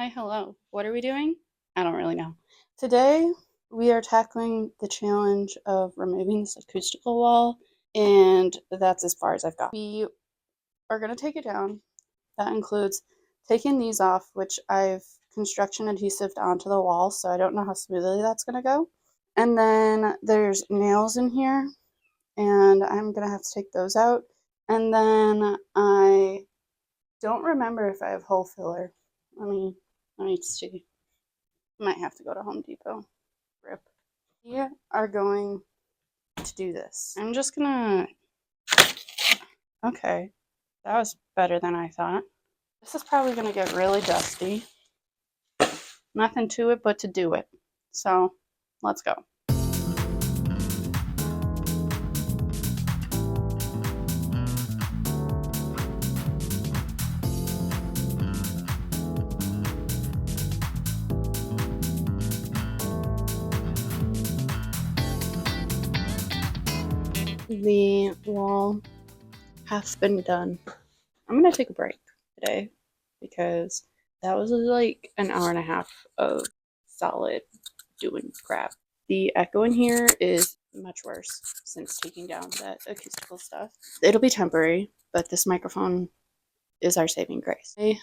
Hi, hello. What are we doing? I don't really know. Today, we are tackling the challenge of removing this acoustical wall, and that's as far as I've got. We are going to take it down. That includes taking these off, which I've construction adhesived onto the wall, so I don't know how smoothly that's going to go. And then there's nails in here, and I'm going to have to take those out. And then I don't remember if I have hole filler. Let me see. Might have to go to Home Depot. Rip. We are going to do this. I'm just gonna. Okay, that was better than I thought. This is probably gonna get really dusty. Nothing to it but to do it. So, let's go. The wall has been done. I'm gonna take a break today because that was like an hour and a half of solid doing crap. The echo in here is much worse since taking down that acoustical stuff. It'll be temporary, but this microphone is our saving grace. I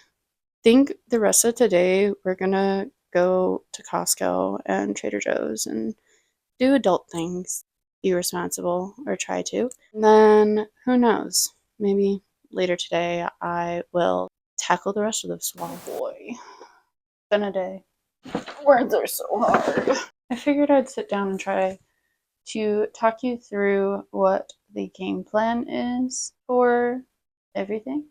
think the rest of today we're gonna go to Costco and Trader Joe's and do adult things, be responsible, or try to. And then who knows? Maybe later today I will tackle the rest of this wall. Boy, it's been a day. Words are so hard. I figured I'd sit down and try to talk you through what the game plan is for everything,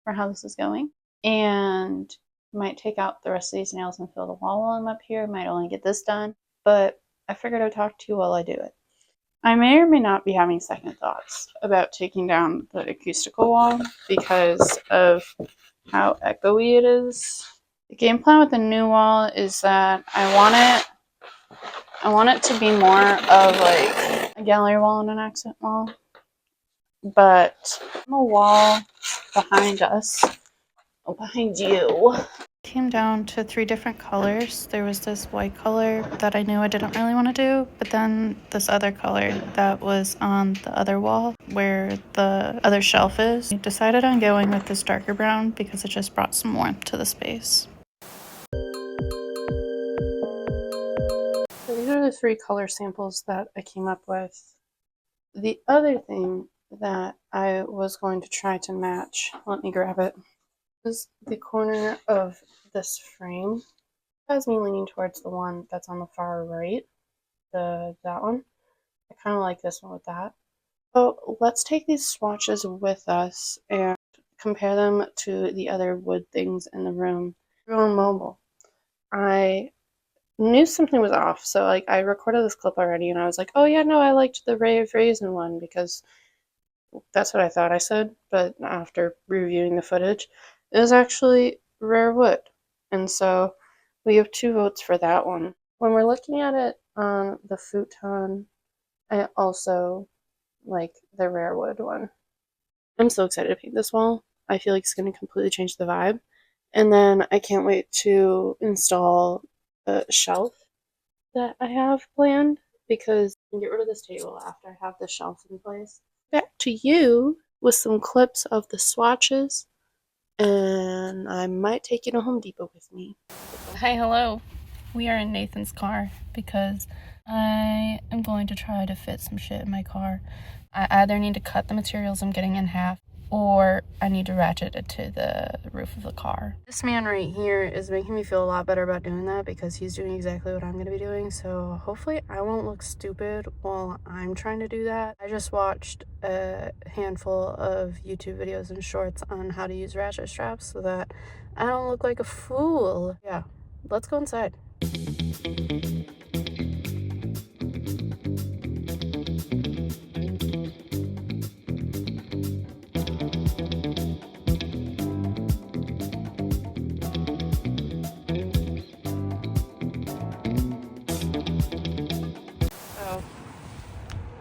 for how this is going. And might take out the rest of these nails and fill the wall while I'm up here. Might only get this done, but I figured I'd talk to you while I do it. I may or may not be having second thoughts about taking down the acoustical wall because of how echoey it is. The game plan with the new wall is that I want it to be more of like a gallery wall and an accent wall. But a wall behind us, behind you. Came down to 3 different colors. There was this white color that I knew I didn't really want to do, but then this other color that was on the other wall where the other shelf is. I decided on going with this darker brown because it just brought some warmth to the space. So these are the 3 color samples that I came up with. The other thing that I was going to try to match, let me grab it, is the corner of this frame. It has me leaning towards the one that's on the far right, that one. I kind of like this one with that. So let's take these swatches with us and compare them to the other wood things in the room. We're going mobile. I knew something was off, so like I recorded this clip already and I was like, oh yeah, no, I liked the Ray of Raisin one because that's what I thought I said, but after reviewing the footage, it was actually rare wood. And so we have 2 votes for that one. When we're looking at it on the futon, I also like the rare wood one. I'm so excited to paint this wall. I feel like it's going to completely change the vibe. And then I can't wait to install a shelf that I have planned because I can get rid of this table after I have the shelf in place. Back to you with some clips of the swatches, and I might take you to Home Depot with me. Hi, hello. We are in Nathan's car because I am going to try to fit some shit in my car. I either need to cut the materials I'm getting in half or I need to ratchet it to the roof of the car. This man right here is making me feel a lot better about doing that because he's doing exactly what I'm going to be doing. So hopefully I won't look stupid while I'm trying to do that. I just watched a handful of YouTube videos and shorts on how to use ratchet straps so that I don't look like a fool. Yeah, let's go inside.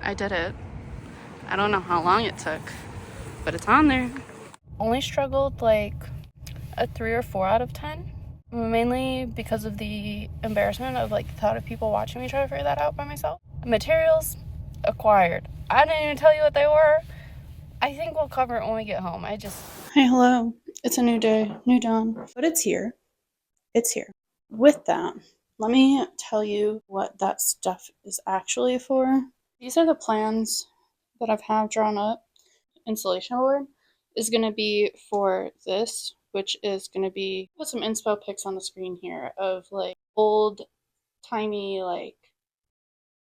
I did it. I don't know how long it took, but it's on there. Only struggled like a 3 or 4 out of 10. mainly because of the embarrassment of like the thought of people watching me try to figure that out by myself. Materials acquired. I didn't even tell you what they were. I think we'll cover it when we get home. Hey, hello. It's a new day, new dawn. But it's here. It's here. With that, let me tell you what that stuff is actually for. These are the plans that I've have drawn up. Installation board is going to be for this, which is going to be, put some inspo pics on the screen here of like old timey like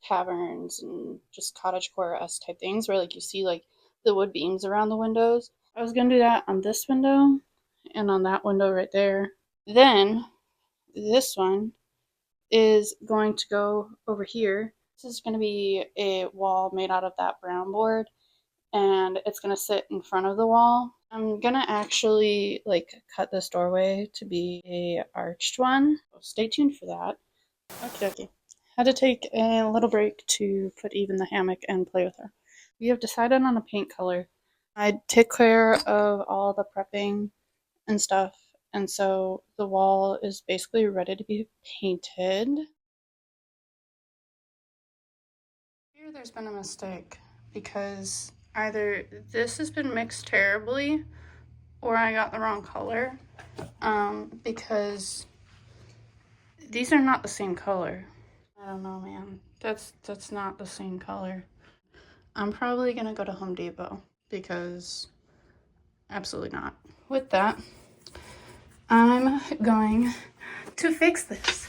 taverns and just cottagecore-esque type things where like you see like the wood beams around the windows. I was going to do that on this window and on that window right there. Then this one is going to go over here. This is going to be a wall made out of that brown board, and it's going to sit in front of the wall. I'm going to actually like cut this doorway to be a arched one. So stay tuned for that. Okay. Had to take a little break to put Eve in the hammock and play with her. We have decided on a paint color. I take care of all the prepping and stuff, and so the wall is basically ready to be painted. Here there's been a mistake because either this has been mixed terribly or I got the wrong color, because these are not the same color. I don't know, man. That's not the same color. I'm probably gonna go to Home Depot because absolutely not. With that, I'm going to fix this.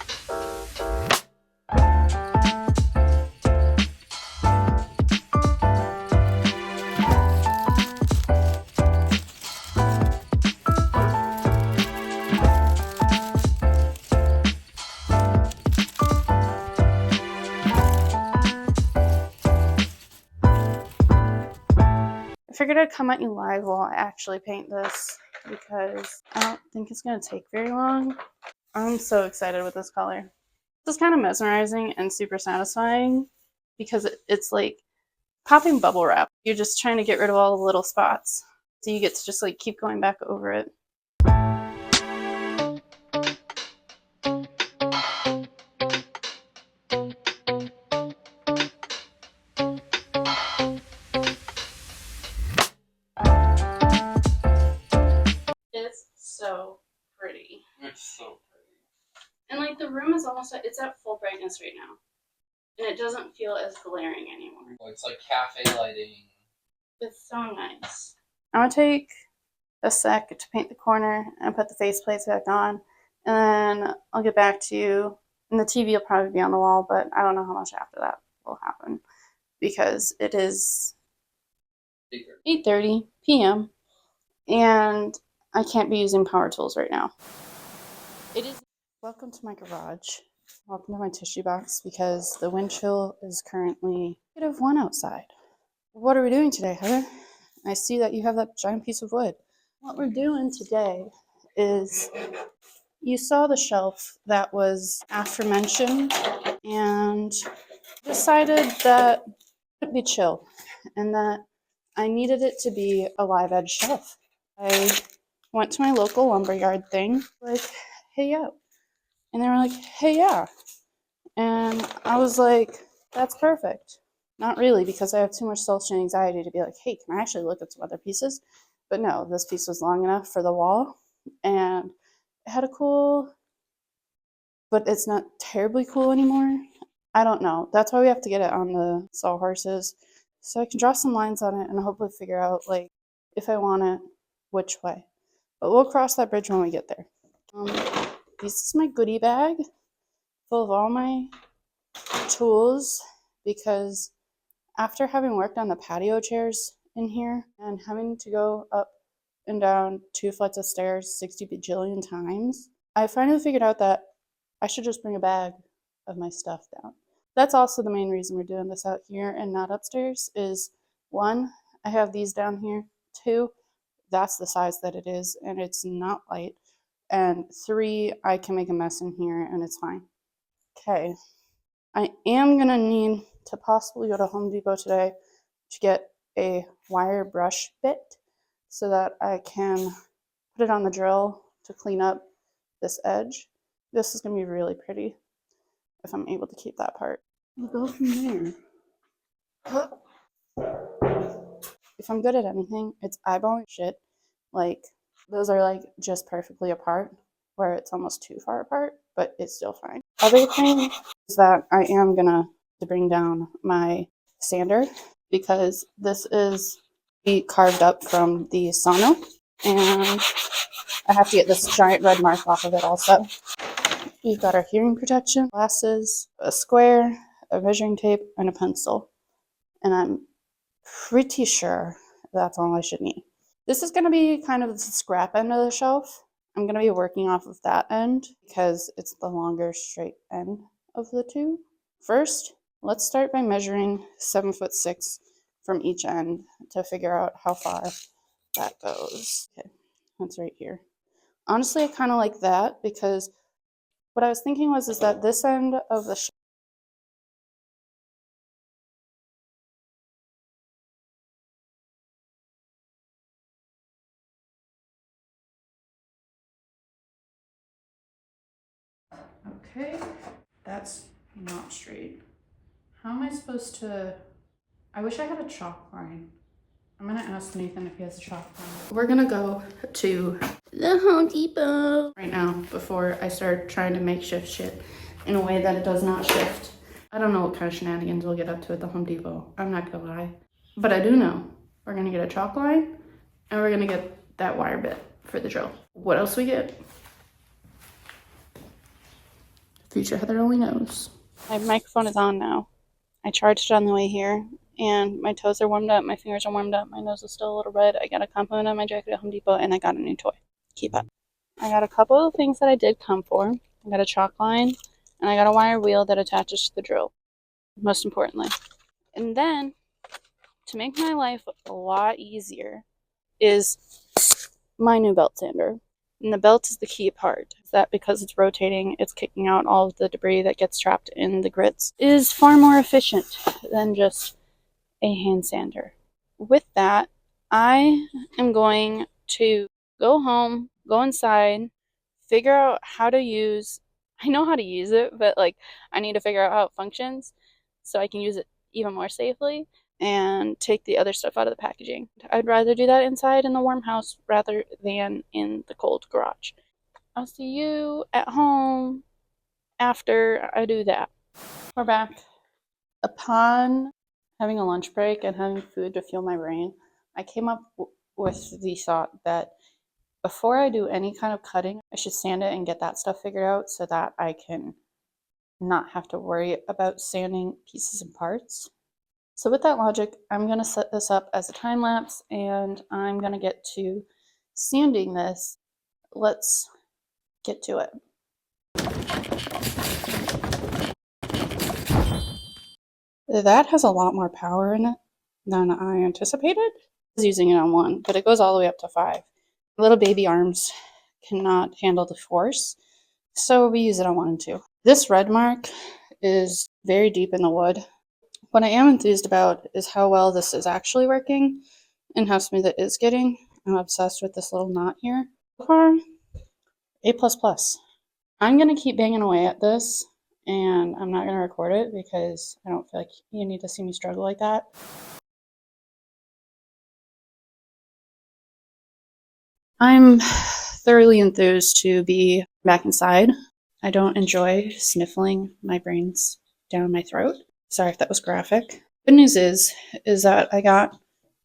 I figured I'd come at you live while I actually paint this because I don't think it's going to take very long. I'm so excited with this color. This is kind of mesmerizing and super satisfying because it's like popping bubble wrap. You're just trying to get rid of all the little spots. So you get to just like keep going back over it. It's so pretty. It's so pretty. And like the room is almost, it's at full brightness right now. And it doesn't feel as glaring anymore. Oh, it's like cafe lighting. It's so nice. I'm gonna take a sec to paint the corner and put the faceplates back on, and then I'll get back to you. And the TV will probably be on the wall, but I don't know how much after that will happen because it is 8:30 p.m. and I can't be using power tools right now. It is. Welcome to my garage. Welcome to my tissue box because the wind chill is currently -1 outside. What are we doing today, Heather? I see that you have that giant piece of wood. What we're doing today is, you saw the shelf that was aforementioned and decided that it'd be chill and that I needed it to be a live edge shelf. I went to my local lumberyard thing, like, hey, yeah. And they were like, hey, yeah. And I was like, that's perfect. Not really, because I have too much social anxiety to be like, hey, can I actually look at some other pieces? But no, this piece was long enough for the wall, and it had a cool, but it's not terribly cool anymore. I don't know. That's why we have to get it on the sawhorses, so I can draw some lines on it and hopefully figure out, like, if I want it, which way. But we'll cross that bridge when we get there. This is my goodie bag full of all my tools, because after having worked on the patio chairs in here and having to go up and down 2 flights of stairs 60 bajillion times, I finally figured out that I should just bring a bag of my stuff down. That's also the main reason we're doing this out here and not upstairs is, 1, I have these down here. 2, that's the size that it is and it's not light. And 3, I can make a mess in here and it's fine. Okay. I am gonna need to possibly go to Home Depot today to get a wire brush bit so that I can put it on the drill to clean up this edge. This is going to be really pretty if I'm able to keep that part. We'll go from there. If I'm good at anything, it's eyeballing shit. Like, those are like just perfectly apart, where it's almost too far apart, but it's still fine. Other thing is that I am gonna bring down my sander because this is carved up from the sauna, and I have to get this giant red mark off of it also. We've got our hearing protection, glasses, a square, a measuring tape, and a pencil. And I'm pretty sure that's all I should need. This is going to be kind of the scrap end of the shelf. I'm going to be working off of that end because it's the longer straight end of the two. First, let's start by measuring 7'6" from each end to figure out how far that goes. Okay, that's right here. Honestly, I kind of like that because what I was thinking was that this end of the okay, that's not straight. How am I supposed to... I wish I had a chalk line. I'm gonna ask Nathan if he has a chalk line. We're gonna go to the Home Depot right now before I start trying to makeshift shit in a way that it does not shift. I don't know what kind of shenanigans we'll get up to at the Home Depot. I'm not gonna lie. But I do know we're gonna get a chalk line and we're gonna get that wire bit for the drill. What else we get? Future Heather only knows. My microphone is on now. I charged it on the way here, and my toes are warmed up, my fingers are warmed up, my nose is still a little red. I got a compliment on my jacket at Home Depot, and I got a new toy. Keep up. I got a couple of things that I did come for. I got a chalk line, and I got a wire wheel that attaches to the drill, most importantly. And then, to make my life a lot easier, is my new belt sander. And the belt is the key part. Is that because it's rotating, it's kicking out all of the debris that gets trapped in the grits. It is far more efficient than just a hand sander. With that, I am going to go home, go inside, figure out how to use... I know how to use it, but like I need to figure out how it functions so I can use it even more safely and take the other stuff out of the packaging. I'd rather do that inside in the warm house rather than in the cold garage. I'll see you at home after I do that. We're back. Upon having a lunch break and having food to fuel my brain, I came up with the thought that before I do any kind of cutting, I should sand it and get that stuff figured out so that I can not have to worry about sanding pieces and parts. So with that logic, I'm going to set this up as a time lapse and I'm going to get to sanding this. Let's get to it. That has a lot more power in it than I anticipated. I was using it on one, but it goes all the way up to 5. Little baby arms cannot handle the force, so we use it on 1 and 2. This red mark is very deep in the wood. What I am enthused about is how well this is actually working and how smooth it is getting. I'm obsessed with this little knot here. So far, A++. I'm going to keep banging away at this, and I'm not going to record it because I don't feel like you need to see me struggle like that. I'm thoroughly enthused to be back inside. I don't enjoy sniffling my brains down my throat. Sorry if that was graphic. Good news is that I got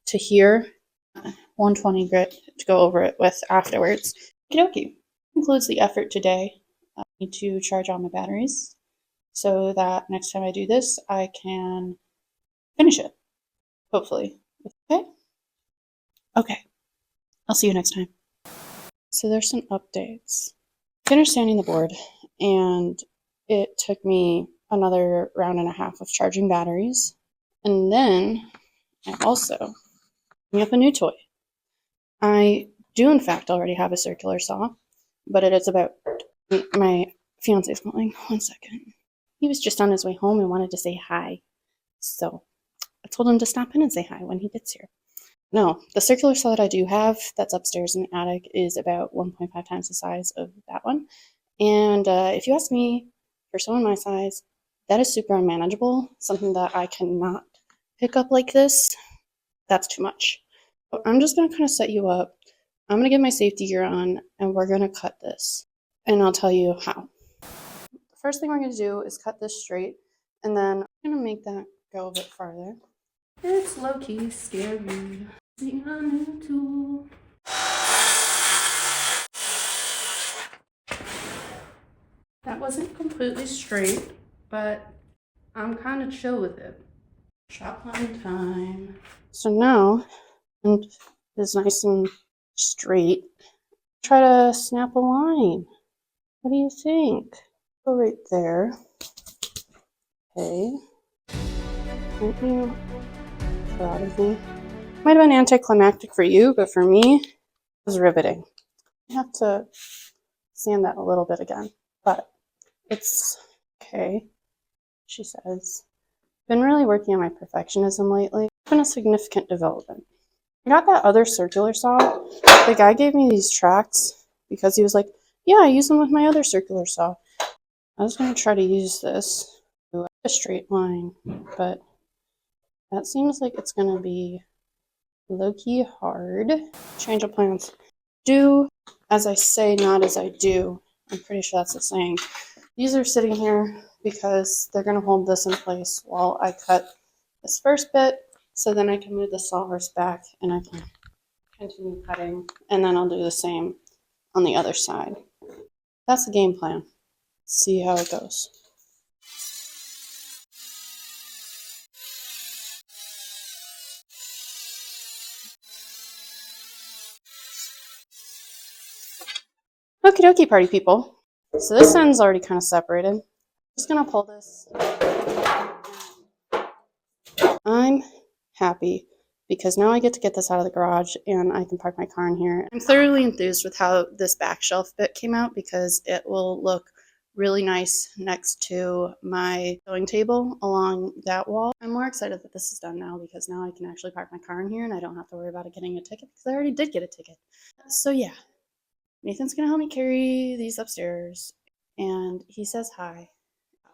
to hear 120 grit to go over it with afterwards. Okie concludes the effort today. I need to charge all my batteries so that next time I do this, I can finish it. Hopefully. Okay. I'll see you next time. So there's some updates. Finished sanding the board, and it took me another round and a half of charging batteries. And then I also picked up a new toy. I do in fact already have a circular saw, but it is about... My fiance's calling. 1 second. He was just on his way home and wanted to say hi. So I told him to stop in and say hi when he gets here. No, the circular saw that I do have that's upstairs in the attic is about 1.5 times the size of that one. And if you ask me, for someone my size, that is super unmanageable. Something that I cannot pick up like this, that's too much. So I'm just going to kind of set you up. I'm going to get my safety gear on, and we're going to cut this. And I'll tell you how. The first thing we're going to do is cut this straight, and then I'm going to make that go a bit farther. It's low-key scary. Using a new tool. That wasn't completely straight, but I'm kind of chill with it. Chop line time. So now, and it's nice and straight. Try to snap a line. What do you think? Go right there. Okay. Aren't you proud of me? Might have been anticlimactic for you, but for me, it was riveting. I have to sand that a little bit again, but it's okay, she says. Been really working on my perfectionism lately. It's been a significant development. I got that other circular saw. The guy gave me these tracks because he was like, yeah, I use them with my other circular saw. I was going to try to use this to a straight line, but that seems like it's going to be low-key hard. Change of plans. Do as I say, not as I do. I'm pretty sure that's the saying. These are sitting here because they're going to hold this in place while I cut this first bit, so then I can move the sawhorse back and I can continue cutting, and then I'll do the same on the other side. That's the game plan. Let's see how it goes. Okie dokie, party people. So this end's already kind of separated. I'm just gonna pull this. I'm happy because now I get to get this out of the garage and I can park my car in here. I'm thoroughly enthused with how this back shelf bit came out because it will look really nice next to my sewing table along that wall. I'm more excited that this is done now because now I can actually park my car in here and I don't have to worry about it getting a ticket because I already did get a ticket. So yeah, Nathan's gonna help me carry these upstairs and he says hi.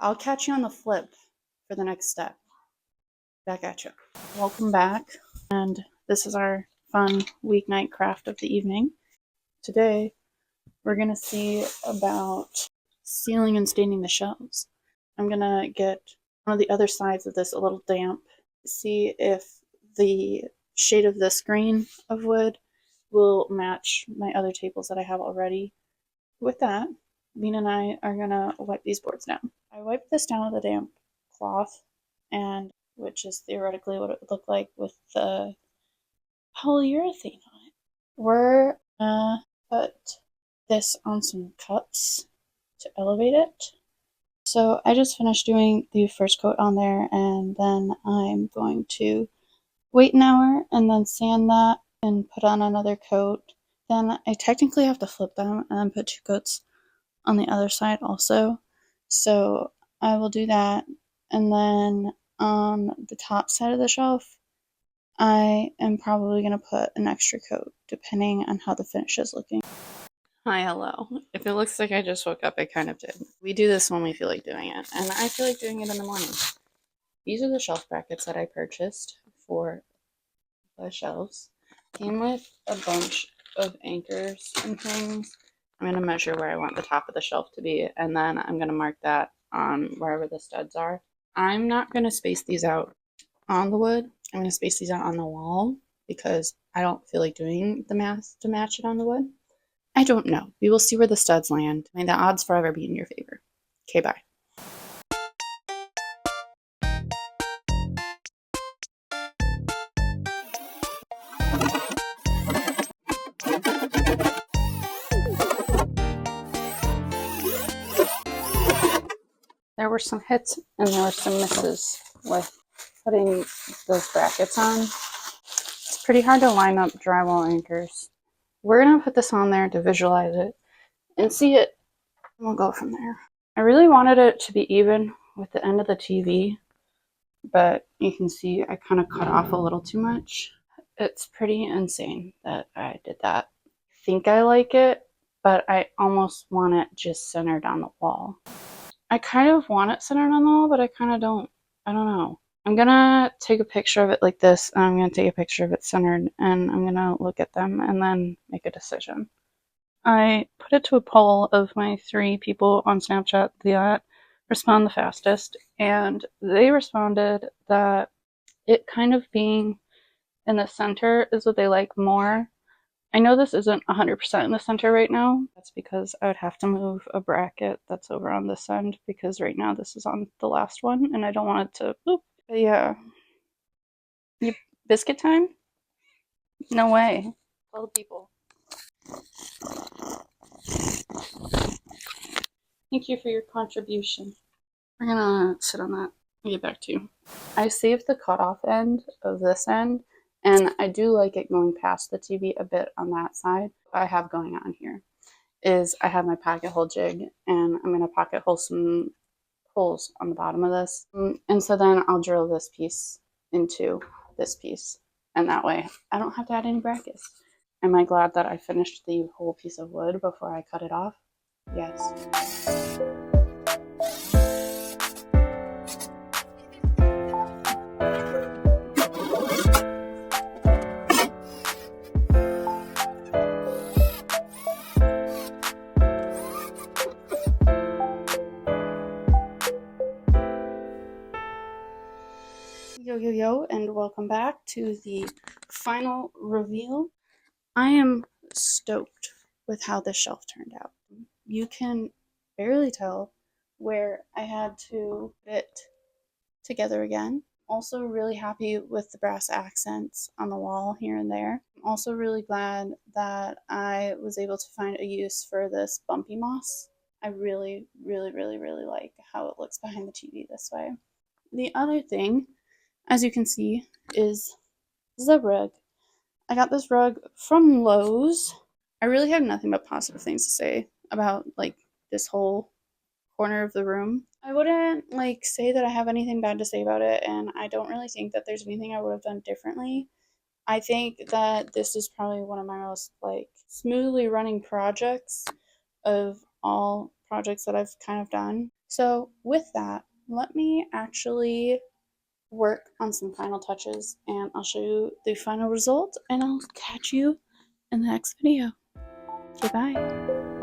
I'll catch you on the flip for the next step. Back at you. Welcome back, and this is our fun weeknight craft of the evening. Today, we're gonna see about sealing and staining the shelves. I'm gonna get one of the other sides of this a little damp, see if the shade of this green of wood will match my other tables that I have already. With that, Bean and I are gonna wipe these boards down. I wiped this down with a damp cloth, and which is theoretically what it would look like with the polyurethane on it. We're gonna put this on some cups to elevate it. So I just finished doing the first coat on there, and then I'm going to wait an hour and then sand that and put on another coat. Then I technically have to flip them and then put 2 coats on the other side also. So I will do that, and then on the top side of the shelf, I am probably going to put an extra coat depending on how the finish is looking. Hi, hello. If it looks like I just woke up, I kind of did. We do this when we feel like doing it, and I feel like doing it in the morning. These are the shelf brackets that I purchased for the shelves. Came with a bunch of anchors and things. I'm going to measure where I want the top of the shelf to be, and then I'm going to mark that on wherever the studs are. I'm not going to space these out on the wood. I'm going to space these out on the wall because I don't feel like doing the math to match it on the wood. I don't know. We will see where the studs land. May the odds forever be in your favor. Okay, bye. There were some hits and there were some misses with putting those brackets on. It's pretty hard to line up drywall anchors. We're going to put this on there to visualize it and see it, and we'll go from there. I really wanted it to be even with the end of the TV, but you can see I kind of cut off a little too much. It's pretty insane that I did that. I think I like it, but I almost want it just centered on the wall. I kind of want it centered on the wall, but I kind of don't. I don't know. I'm gonna take a picture of it like this, and I'm gonna take a picture of it centered, and I'm gonna look at them and then make a decision. I put it to a poll of my 3 people on Snapchat that respond the fastest, and they responded that it kind of being in the center is what they like more. I know this isn't 100% in the center right now. That's because I would have to move a bracket that's over on this end, because right now this is on the last one and I don't want it to boop. But yeah. Biscuit time? No way. Tell the people. Thank you for your contribution. We're gonna sit on that and get back to you. I saved the cutoff end of this end, and I do like it going past the TV a bit on that side. What I have going on here is I have my pocket hole jig, and I'm gonna pocket hole some holes on the bottom of this. And so then I'll drill this piece into this piece, and that way I don't have to add any brackets. Am I glad that I finished the whole piece of wood before I cut it off? Yes. Yo, and welcome back to the final reveal. I am stoked with how this shelf turned out. You can barely tell where I had to put it together again. Also really happy with the brass accents on the wall here and there. I'm also really glad that I was able to find a use for this bumpy moss. I really like how it looks behind the TV this way. The other thing, as you can see, is the rug. I got this rug from Lowe's. I really have nothing but positive things to say about like this whole corner of the room. I wouldn't like say that I have anything bad to say about it, and I don't really think that there's anything I would have done differently. I think that this is probably one of my most like smoothly running projects of all projects that I've kind of done. So with that, let me actually work on some final touches, and I'll show you the final result, and I'll catch you in the next video. Goodbye.